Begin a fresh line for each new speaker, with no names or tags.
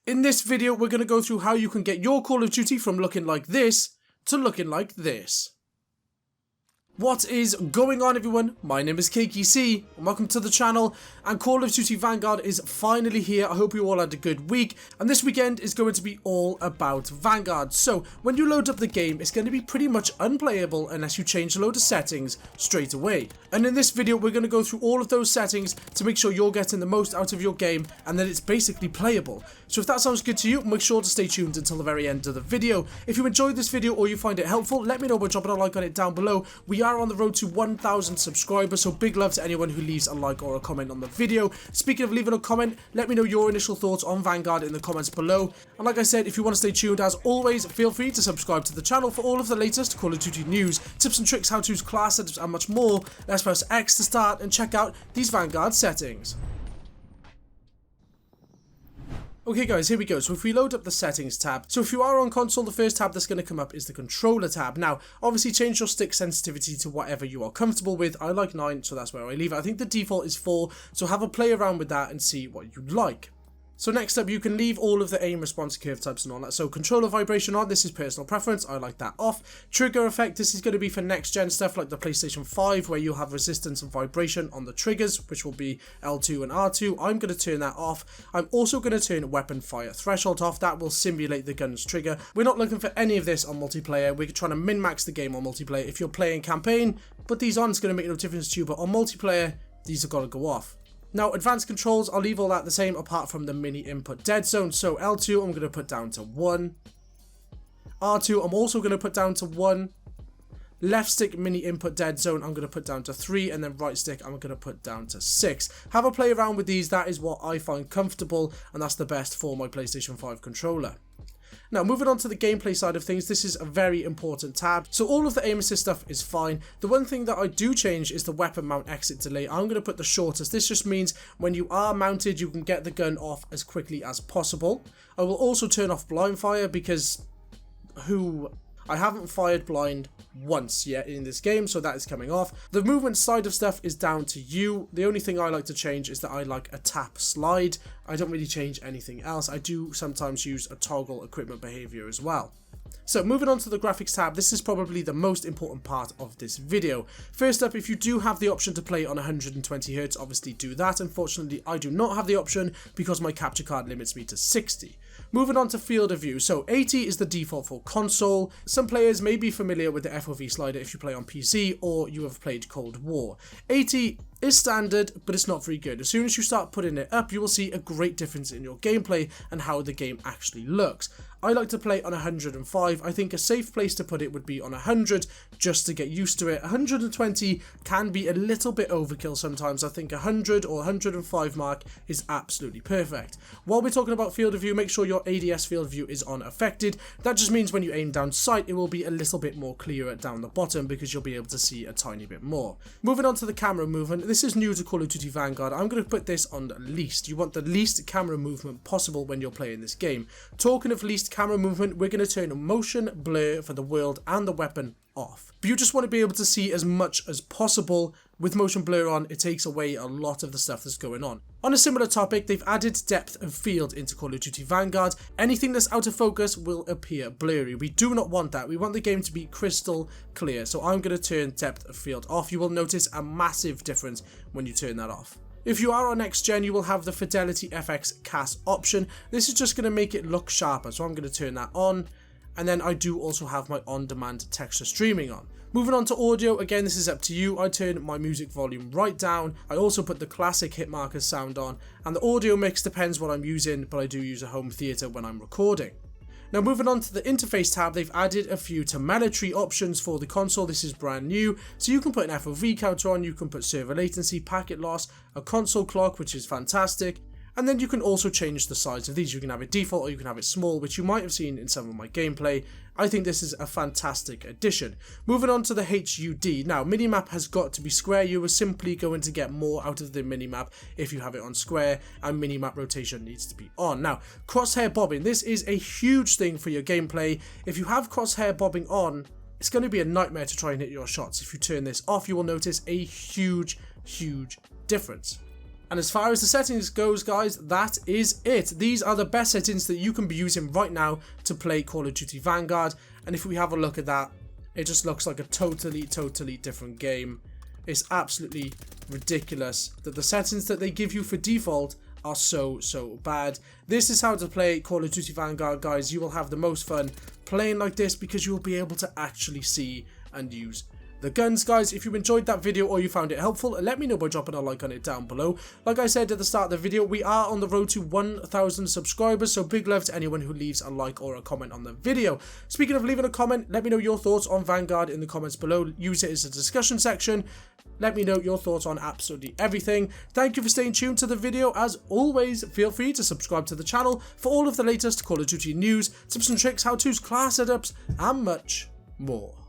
In this video, we're going to go through how you can get your Call of Duty from looking like this to looking like this. What is going on, everyone? My name is CakeyC and welcome to the channel, and Call of Duty Vanguard is finally here. I hope you all had a good week, and this weekend is going to be all about Vanguard. So when you load up the game, it's going to be pretty much unplayable unless you change a load of settings straight away. And in this video, we're going to go through all of those settings to make sure you're getting the most out of your game and that it's basically playable. So if that sounds good to you, make sure to stay tuned until the very end of the video. If you enjoyed this video or you find it helpful, let me know by dropping a like on it down below. We are on the road to 1,000 subscribers, so big love to anyone who leaves a like or a comment on the video. Speaking of leaving a comment, let me know your initial thoughts on Vanguard in the comments below. And like I said, if you want to stay tuned, as always, feel free to subscribe to the channel for all of the latest Call of Duty news, tips and tricks, how-tos, class setups, and much more. Let's press X to start and check out these Vanguard settings. Okay guys, here we go. So if we load up the settings tab, so if you are on console, the first tab that's going to come up is the controller tab. Now, obviously change your stick sensitivity to whatever you are comfortable with. I like 9, so that's where I leave it. I think the default is 4, so have a play around with that and see what you like. So next up, you can leave all of the aim response curve types and all that. So controller vibration on, this is personal preference, I like that off. Trigger effect, this is going to be for next gen stuff like the PlayStation 5, where you'll have resistance and vibration on the triggers, which will be L2 and R2. I'm going to turn that off. I'm also going to turn weapon fire threshold off. That will simulate the gun's trigger. We're not looking for any of this on multiplayer. We're trying to min-max the game on multiplayer. If you're playing campaign, put these on, it's going to make no difference to you, but on multiplayer, these have got to go off. Now, advanced controls, I'll leave all that the same apart from the mini input dead zone. So L2, I'm going to put down to 1. R2, I'm also going to put down to 1. Left stick mini input dead zone, I'm going to put down to 3. And then right stick, I'm going to put down to 6. Have a play around with these. That is what I find comfortable, and that's the best for my PlayStation 5 controller. Now, moving on to the gameplay side of things, this is a very important tab. So all of the aim assist stuff is fine. The one thing that I do change is the weapon mount exit delay. I'm going to put the shortest. This just means when you are mounted, you can get the gun off as quickly as possible. I will also turn off blind fire because I haven't fired blind once yet in this game, so that is coming off. The movement side of stuff is down to you. The only thing I like to change is that I like a tap slide. I don't really change anything else. I do sometimes use a toggle equipment behavior as well. So moving on to the graphics tab, this is probably the most important part of this video. First up, if you do have the option to play on 120Hz, obviously do that. Unfortunately, I do not have the option because my capture card limits me to 60. Moving on to field of view, so 80 is the default for console. Some players may be familiar with the FOV slider if you play on PC or you have played Cold War. 80 is standard, but it's not very good. As soon as you start putting it up, you will see a great difference in your gameplay and how the game actually looks. I like to play on 105. I think a safe place to put it would be on 100 just to get used to it. 120 can be a little bit overkill sometimes. I think 100 or 105 mark is absolutely perfect. While we're talking about field of view, make sure your ADS field of view is unaffected. That just means when you aim down sight, it will be a little bit more clearer down the bottom because you'll be able to see a tiny bit more. Moving on to the camera movement, this is new to Call of Duty Vanguard. I'm going to put this on least. You want the least camera movement possible when you're playing this game. Talking of least camera movement, we're going to turn motion blur for the world and the weapon off. But you just want to be able to see as much as possible. With motion blur on, it takes away a lot of the stuff that's going on. On a similar topic, they've added depth of field into Call of Duty Vanguard. Anything that's out of focus will appear blurry. We do not want that. We want the game to be crystal clear. So I'm going to turn depth of field off. You will notice a massive difference when you turn that off. If you are on next gen, you will have the Fidelity FX CAS option. This is just going to make it look sharper, so I'm going to turn that on. And then I do also have my on-demand texture streaming on. Moving on to audio, again, this is up to you. I turn my music volume right down. I also put the classic hit markers sound on. And the audio mix depends what I'm using, but I do use a home theater when I'm recording. Now moving on to the interface tab, they've added a few telemetry options for the console. This is brand new, so you can put an FOV counter on, you can put server latency, packet loss, a console clock, which is fantastic, and then you can also change the size of these. You can have it default or you can have it small, which you might have seen in some of my gameplay. I think this is a fantastic addition. Moving on to the HUD. Now, minimap has got to be square. You are simply going to get more out of the minimap if you have it on square, and minimap rotation needs to be on. Now, crosshair bobbing. This is a huge thing for your gameplay. If you have crosshair bobbing on, it's going to be a nightmare to try and hit your shots. If you turn this off, you will notice a huge difference. And as far as the settings goes, guys, that is it. These are the best settings that you can be using right now to play Call of Duty Vanguard. And if we have a look at that, it just looks like a totally different game. It's absolutely ridiculous that the settings that they give you for default are so bad. This is how to play Call of Duty Vanguard, guys. You will have the most fun playing like this because you will be able to actually see and use the guns, guys. If you enjoyed that video or you found it helpful, let me know by dropping a like on it down below. Like I said at the start of the video, we are on the road to 1,000 subscribers, so big love to anyone who leaves a like or a comment on the video. Speaking of leaving a comment, let me know your thoughts on Vanguard in the comments below. Use it as a discussion section. Let me know your thoughts on absolutely everything. Thank you for staying tuned to the video. As always, feel free to subscribe to the channel for all of the latest Call of Duty news, tips and tricks, how-tos, class setups, and much more.